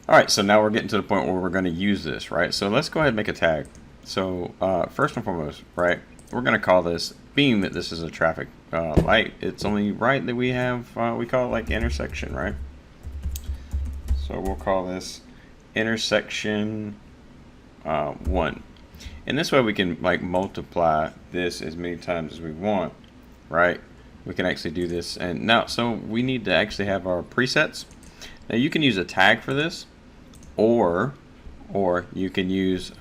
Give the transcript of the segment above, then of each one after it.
All right, so now we're getting to the point where we're going to use this, right? So let's go ahead and make a tag. So first and foremost, right, we're going to call this, being that this is a traffic light, it's only right that we have, we call it like intersection, right? So we'll call this intersection 1. And this way we can like multiply this as many times as we want, right? We can actually do this. And now, so we need to actually have our presets. Now you can use a tag for this, or you can use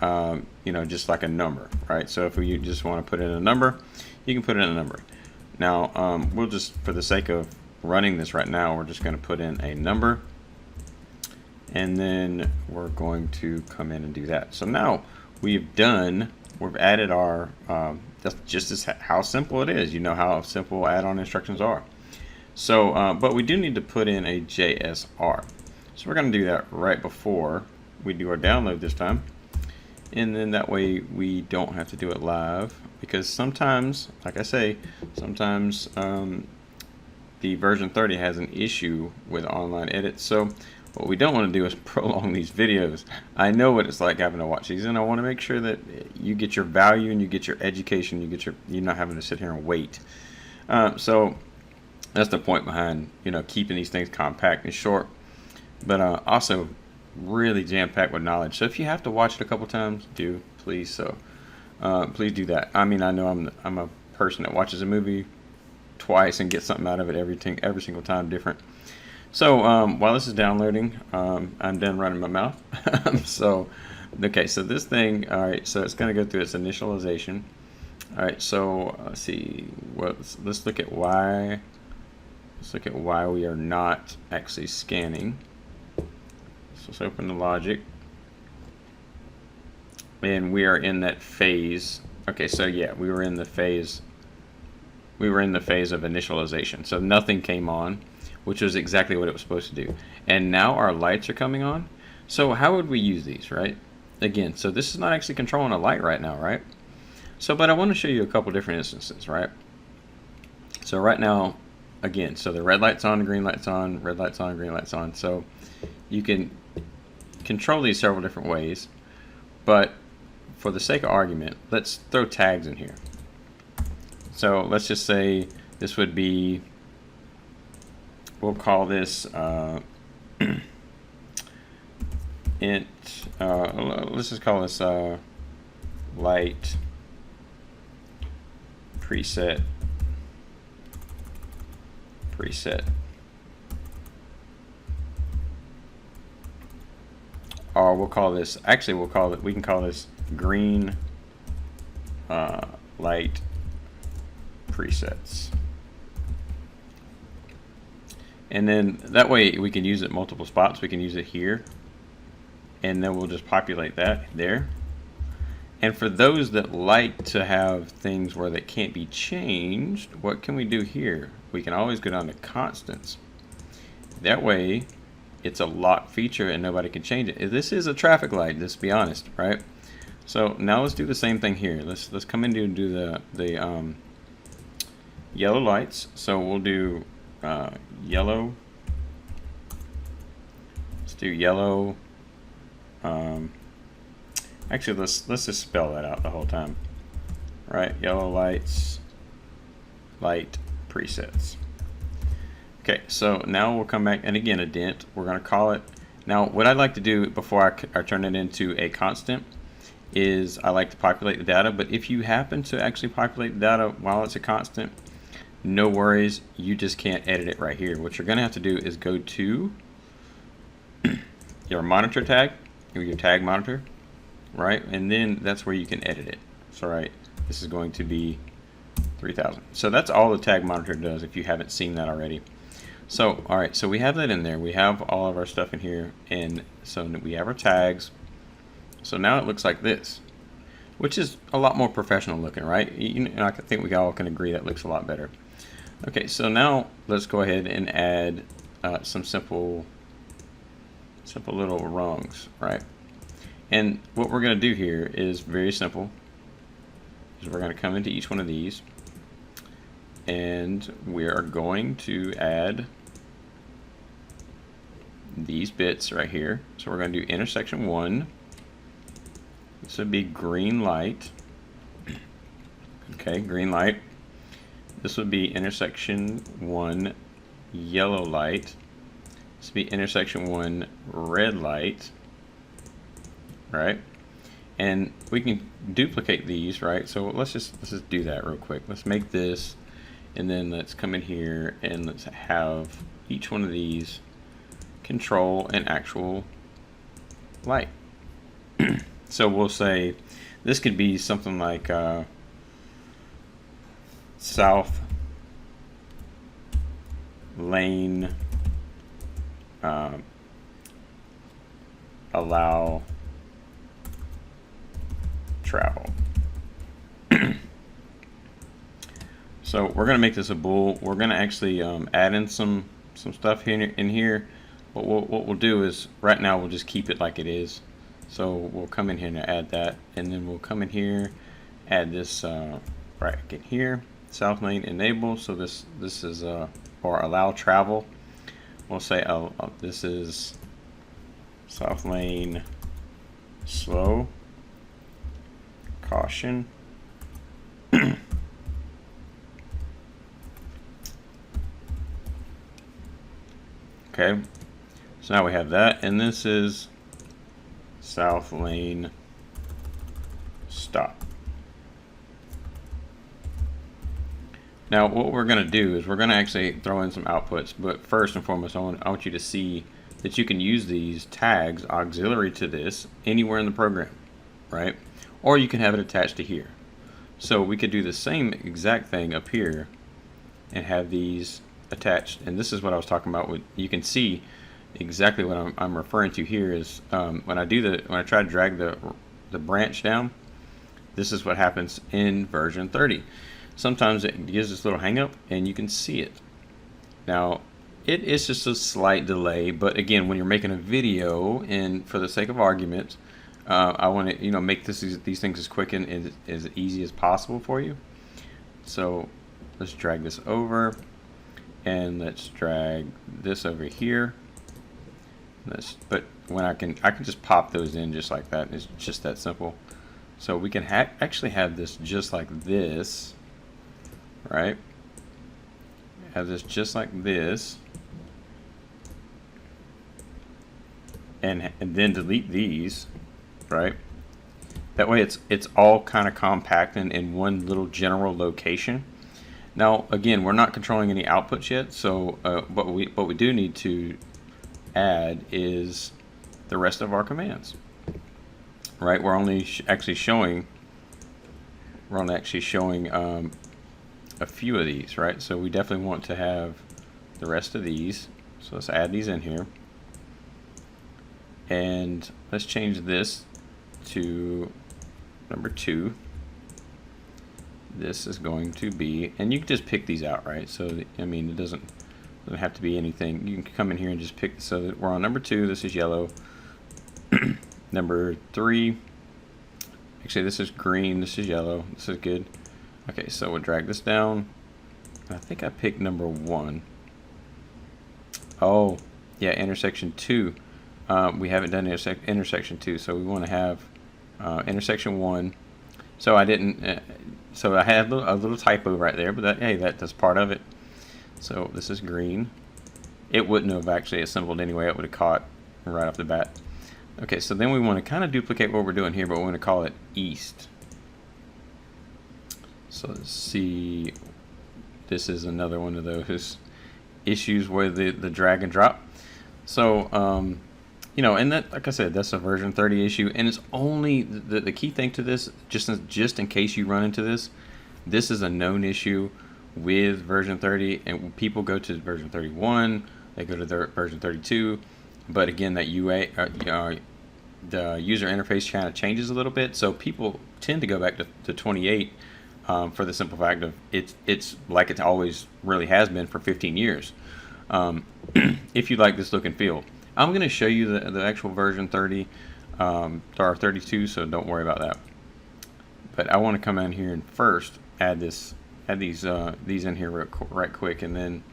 you know, just like a number, right? So if you just want to put in a number, you can put in a number. Now we'll just, for the sake of running this right now, we're just going to put in a number, and then we're going to come in and do that. So now we've added our that's just as how simple it is. You know how simple add-on instructions are. So but we do need to put in a JSR. So we're going to do that right before we do our download this time, and then that way we don't have to do it live, because sometimes, like I say, sometimes the version 30 has an issue with online edits. So what we don't want to do is prolong these videos. I know what it's like having to watch these, and I want to make sure that you get your value and you get your education, you're not having to sit here and wait. So that's the point behind, you know, keeping these things compact and short, but also really jam-packed with knowledge. So if you have to watch it a couple times, please please do that. I mean, I know I'm a person that watches a movie twice and gets something out of it every single time different. So while this is downloading, I'm done running my mouth. So okay, so this thing, all right, so it's going to go through its initialization. All right, so let's see, let's look at why. Let's look at why we are not actually scanning. So let's open the logic, and we are in that phase. Okay, so yeah, we were in the phase of initialization. So nothing came on, which was exactly what it was supposed to do. And now our lights are coming on. So how would we use these, right? Again, so this is not actually controlling a light right now, right? So, but I want to show you a couple different instances, right? So right now, again, so the red light's on, the green light's on, red light's on, green light's on. So you can control these several different ways, but for the sake of argument, let's throw tags in here. So let's just say this would be, we'll call this int, let's just call this light preset. Or we'll call this, actually we can call this green light presets. And then that way we can use it multiple spots. We can use it here, and then we'll just populate that there. And for those that like to have things where they can't be changed, what can we do here? We can always go down to constants. That way it's a locked feature and nobody can change it. This is a traffic light, let's be honest, right? So now let's do the same thing here. Let's come in and do the yellow lights. So we'll do yellow. Let's do yellow. Actually, let's just spell that out the whole time. Right, yellow lights, light presets. Okay, so now we'll come back, and again, a dent. We're going to call it. Now, what I'd like to do before I turn it into a constant is I like to populate the data. But if you happen to actually populate the data while it's a constant, no worries. You just can't edit it right here. What you're going to have to do is go to your monitor tag, or your tag monitor, right? And then that's where you can edit it. So, right, this is going to be 3000. So that's all the tag monitor does if you haven't seen that already. So, all right, so we have that in there. We have all of our stuff in here, and so we have our tags. So now it looks like this, which is a lot more professional looking, right? You know, I think we all can agree that looks a lot better. Okay, so now let's go ahead and add some simple little rungs, right? And what we're going to do here is very simple. Is we're going to come into each one of these, and we are going to add the these bits right here. So we're going to do intersection 1. This would be green light. Okay, green light. This would be intersection 1 yellow light. This would be intersection 1 red light. Right? And we can duplicate these, right? So let's just do that real quick. Let's make this, and then let's come in here and let's have each one of these control an actual light. So we'll say this could be something like south lane allow travel. So we're going to make this a bool. We're going to actually add in some stuff in here. But what we'll do is right now we'll just keep it like it is. So we'll come in here and add that, and then we'll come in here, add this bracket here, south lane enable. So this is or allow travel. We'll say this is south lane slow, caution. Okay, so now we have that, and this is south lane stop. Now what we're going to do is we're going to actually throw in some outputs, but first and foremost I want you to see that you can use these tags auxiliary to this anywhere in the program, right? Or you can have it attached to here. So we could do the same exact thing up here and have these attached, and this is what I was talking about. With you can see exactly what I'm referring to here is when I try to drag the branch down, this is what happens in version 30. Sometimes it gives this little hang up and you can see it. Now it is just a slight delay, but again, when you're making a video, and for the sake of argument, I want to make these things as quick and as easy as possible for you. So let's drag this over, and let's drag this over here. But when I can just pop those in just like that. It's just that simple. So we can actually have this just like this, right? Have this just like this, and then delete these, right? That way it's all kind of compact and in one little general location. Now again, we're not controlling any outputs yet, so what we do need to add is the rest of our commands, right? We're only actually showing a few of these, right? So we definitely want to have the rest of these. So let's add these in here, and let's change this to number 2. This is going to be, and you can just pick these out, right? So I mean, it doesn't have to be anything. You can come in here and just pick. So that we're on number 2. This is yellow. Number 3. Actually, this is green. This is yellow. This is good. Okay, so we'll drag this down. I think I picked number 1. Oh, yeah, intersection 2. We haven't done intersection 2, so we want to have intersection 1. So I didn't. So I had a little typo right there, but that's part of it. So this is green. It wouldn't have actually assembled anyway. It would have caught right off the bat. Okay, so then we want to kind of duplicate what we're doing here, but we want to call it east. So let's see. This is another one of those issues with the drag and drop. So and that, like I said, that's a version 30 issue, and it's only the key thing to this, just in case you run into this is a known issue with version 30, and when people go to version 31, they go to their version 32, but again, that the user interface kind of changes a little bit, so people tend to go back to 28 for the simple fact of it's like it always really has been for 15 years. If you like this look and feel, I'm going to show you the actual version 30 or 32, so don't worry about that. But I want to come in here and first add these in here right quick, and then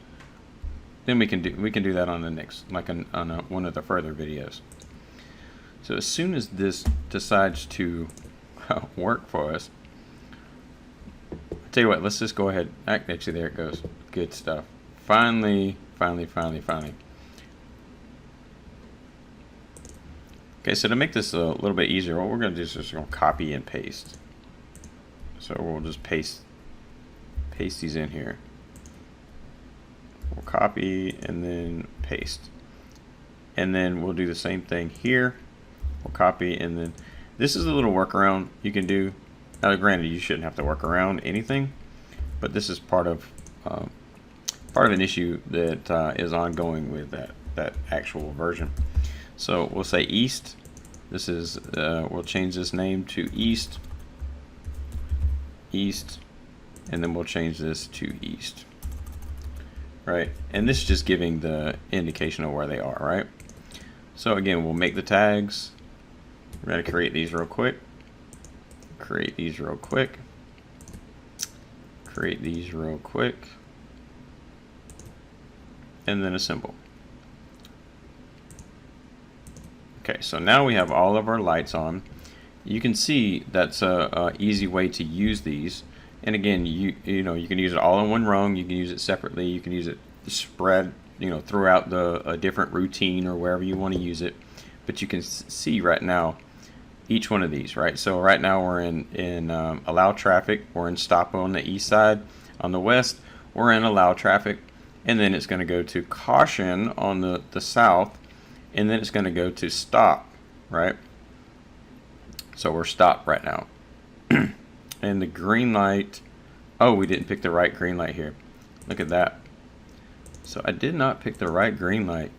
then we can do that on the next, like on one of the further videos. So as soon as this decides to work for us, I'll tell you what, let's just go ahead. Actually, there it goes. Good stuff. Finally. Okay, so to make this a little bit easier, what we're going to do is just going to copy and paste. So we'll just paste these in here. We'll copy and then paste. And then we'll do the same thing here. We'll copy, and then this is a little workaround you can do. Now, granted, you shouldn't have to work around anything, but this is part of an issue that is ongoing with that actual version. So we'll say east. This is we'll change this name to east, and then we'll change this to east. Right, and this is just giving the indication of where they are. Right. So again, we'll make the tags. We're going to create these real quick. Create these real quick. And then assemble. Okay, so now we have all of our lights on. You can see that's a easy way to use these. And again, you know, you can use it all in one rung. You can use it separately. You can use it spread, you know, throughout a different routine or wherever you want to use it. But you can see right now each one of these, right? So right now we're in allow traffic. We're in stop on the east side. On the west, we're in allow traffic, and then it's going to go to caution on the south, and then it's going to go to stop, right? So we're stopped right now. And the green light, oh, we didn't pick the right green light here. Look at that. So I did not pick the right green light.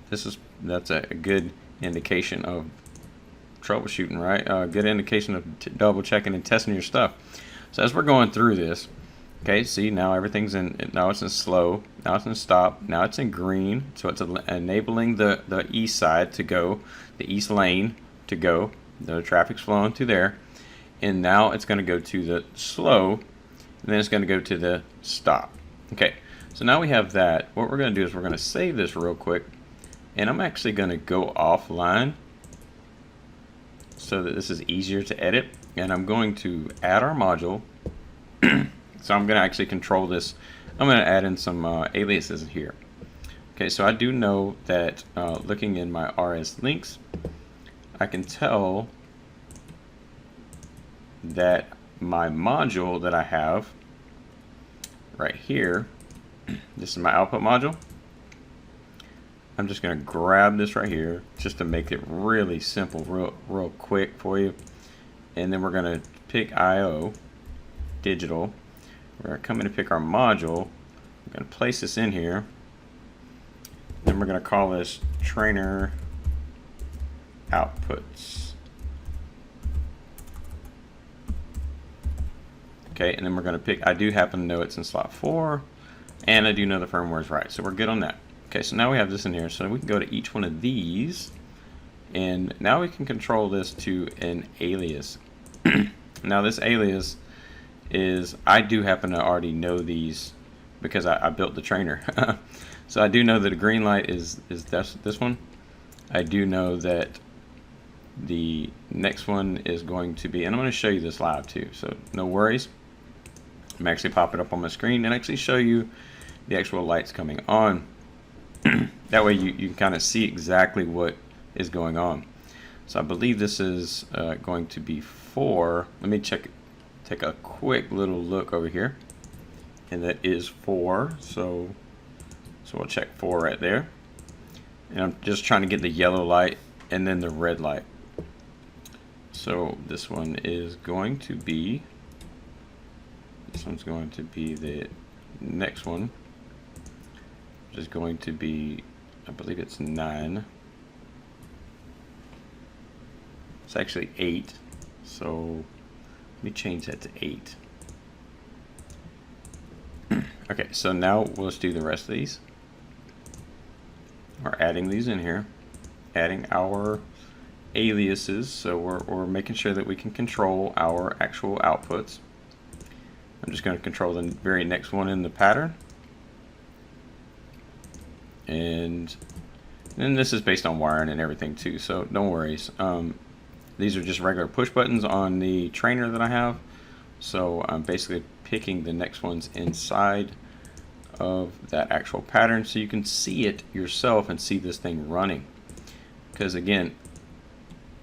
That's a good indication of troubleshooting, right? Good indication of double checking and testing your stuff. So as we're going through this, okay, see now everything's now it's in slow, now it's in stop, now it's in green, so it's enabling the east side to go, the east lane to go, the traffic's flowing through there, and now it's going to go to the slow, and then it's going to go to the stop. Okay, so now we have that. What we're going to do is we're going to save this real quick, and I'm actually going to go offline so that this is easier to edit, and I'm going to add our module. So I'm going to actually control this. I'm going to add in some aliases here. Okay, so I do know that looking in my RS links, I can tell that my module that I have right here, this is my output module. I'm just going to grab this right here just to make it really simple, real quick for you. And then we're going to pick IO, digital. We're going to come in and pick our module. We're going to place this in here. Then we're going to call this trainer outputs. Okay, and then we're going to pick, I do happen to know it's in slot 4, and I do know the firmware is right, so we're good on that. Okay, so now we have this in here, so we can go to each one of these, and now we can control this to an alias. Now this alias is, I do happen to already know these because I built the trainer. So I do know that the green light is this one. I do know that the next one is going to be, and I'm going to show you this live too, so no worries. I'm actually pop it up on my screen and actually show you the actual lights coming on. That way you can kind of see exactly what is going on. So I believe this is going to be 4. Let me take a quick little look over here, and that is 4. So we'll check 4 right there, and I'm just trying to get the yellow light and then the red light. So this one is going to be, this one's going to be the next one, which is going to be, I believe it's 9. It's actually 8. So let me change that to 8. Okay, so now let's do the rest of these. We're adding these in here, adding our aliases, so we're making sure that we can control our actual outputs. I'm just going to control the very next one in the pattern. And this is based on wiring and everything too, so no worries. These are just regular push buttons on the trainer that I have. So I'm basically picking the next ones inside of that actual pattern so you can see it yourself and see this thing running. Because again,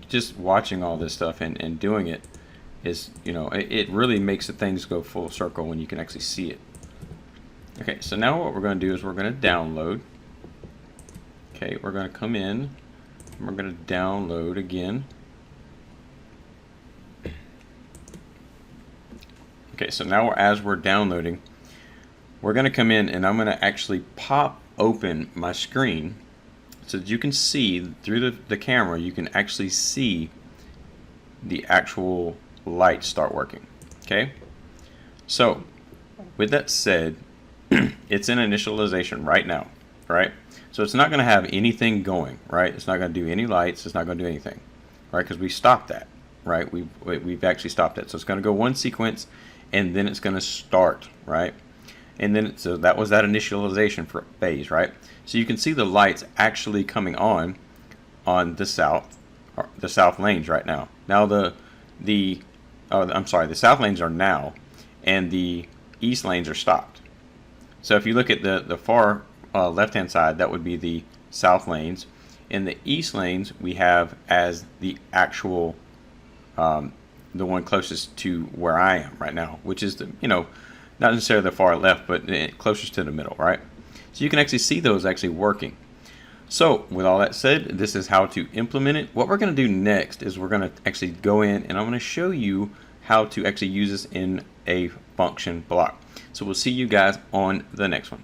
just watching all this stuff and doing it is, you know, it really makes the things go full circle when you can actually see it. Okay, so now what we're going to do is we're going to download. Okay, we're going to come in and we're going to download again. Okay, so now as we're downloading, we're going to come in and I'm going to actually pop open my screen so that you can see through the camera, you can actually see the actual lights start working. Okay, so with that said, it's in initialization right now, right? So it's not going to have anything going, right? It's not going to do any lights. It's not going to do anything, right? Because we stopped that, right? We've actually stopped it. So it's going to go one sequence, and then it's going to start, right? And then so that was that initialization phase, right? So you can see the lights actually coming on the south lanes right now. Now the south lanes are now, and the east lanes are stopped. So if you look at the far left-hand side, that would be the south lanes. In the east lanes, we have as the actual, the one closest to where I am right now, which is the, you know, not necessarily the far left, but closest to the middle, right? So you can actually see those actually working. So with all that said, this is how to implement it. What we're going to do next is we're going to actually go in and I'm going to show you how to actually use this in a function block. So we'll see you guys on the next one.